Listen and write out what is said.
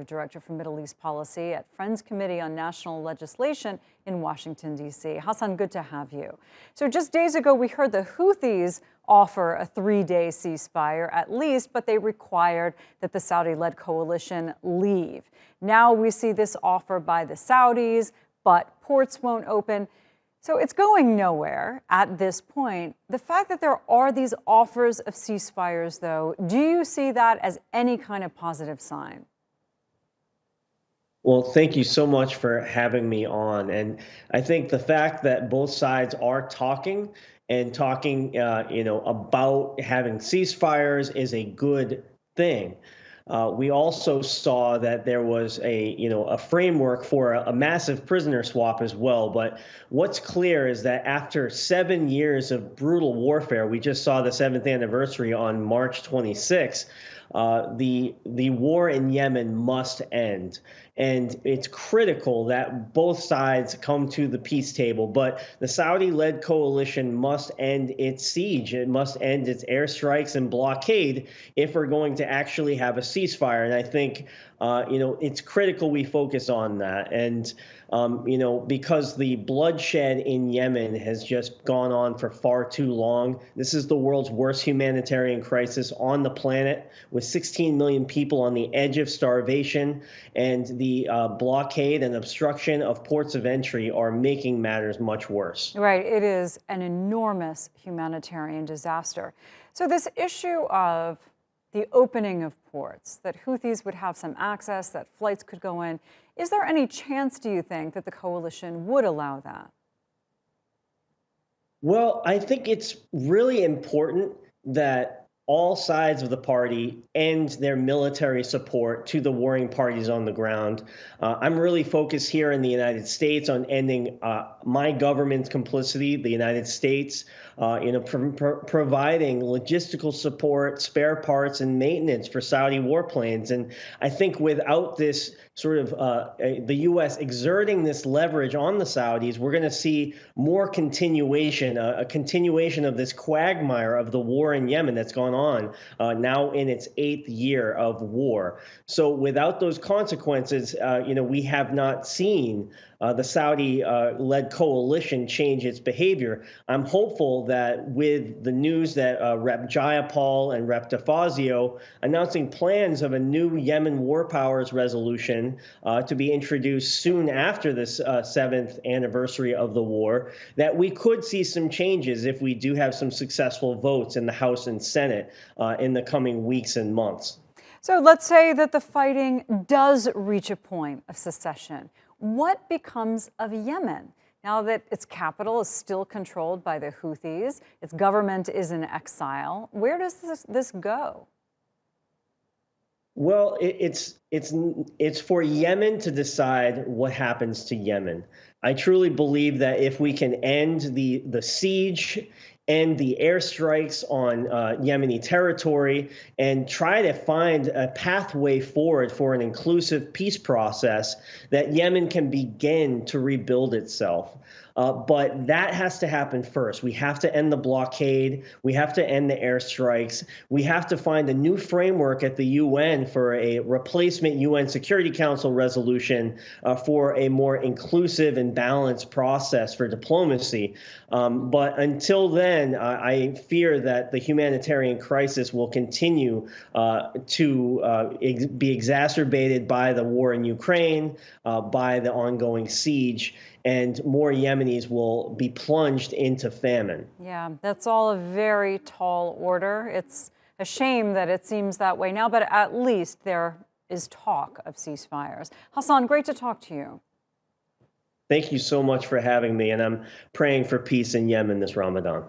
Director for Middle East Policy at Friends Committee on National Legislation in Washington, D.C. Hassan, good to have you. So just days ago, we heard the Houthis offer a 3-day ceasefire at least, but they required that the Saudi-led coalition leave. Now we see this offer by the Saudis, but ports won't open. So it's going nowhere at this point. The fact that there are these offers of ceasefires, though, do you see that as any kind of positive sign? Well, thank you so much for having me on. And I think the fact that both sides are talking and talking, about having ceasefires is a good thing. We also saw that there was a framework for a massive prisoner swap as well. But what's clear is that after 7 years of brutal warfare, we just saw the 7th anniversary on March 26th. The war in Yemen must end. And it's critical that both sides come to the peace table. But the Saudi-led coalition must end its siege. It must end its airstrikes and blockade if we're going to actually have a ceasefire. And I think, it's critical we focus on that. And, because the bloodshed in Yemen has just gone on for far too long. This is the world's worst humanitarian crisis on the planet, with 16 million people on the edge of starvation. And the blockade and obstruction of ports of entry are making matters much worse. Right. It is an enormous humanitarian disaster. So this issue of the opening of ports, that Houthis would have some access, that flights could go in, is there any chance, do you think, that the coalition would allow that? Well, I think it's really important that all sides of the party end their military support to the warring parties on the ground. I'm really focused here in the United States on ending my government's complicity, the United States, providing logistical support, spare parts, and maintenance for Saudi warplanes. And I think without this sort of the U.S. exerting this leverage on the Saudis, we're going to see more continuation, a continuation of this quagmire of the war in Yemen that's gone on now in its 8th year of war. So without those consequences, we have not seen the Saudi-led coalition change its behavior. I'm hopeful that with the news that Rep. Jayapal and Rep. DeFazio announcing plans of a new Yemen War Powers resolution to be introduced soon after this 7th anniversary of the war, that we could see some changes if we do have some successful votes in the House and Senate in the coming weeks and months. So let's say that the fighting does reach a point of secession. What becomes of Yemen now that its capital is still controlled by the Houthis? Its government is in exile. Where does this go? Well, it's for Yemen to decide what happens to Yemen. I truly believe that if we can end the siege and the airstrikes on Yemeni territory and try to find a pathway forward for an inclusive peace process, that Yemen can begin to rebuild itself. But that has to happen first. We have to end the blockade. We have to end the airstrikes. We have to find a new framework at the UN for a replacement UN Security Council resolution for a more inclusive and balanced process for diplomacy. But until then, I fear that the humanitarian crisis will continue to be exacerbated by the war in Ukraine, by the ongoing siege, and more Yemenis will be plunged into famine. Yeah, that's all a very tall order. It's a shame that it seems that way now, but at least there is talk of ceasefires. Hassan, great to talk to you. Thank you so much for having me, and I'm praying for peace in Yemen this Ramadan.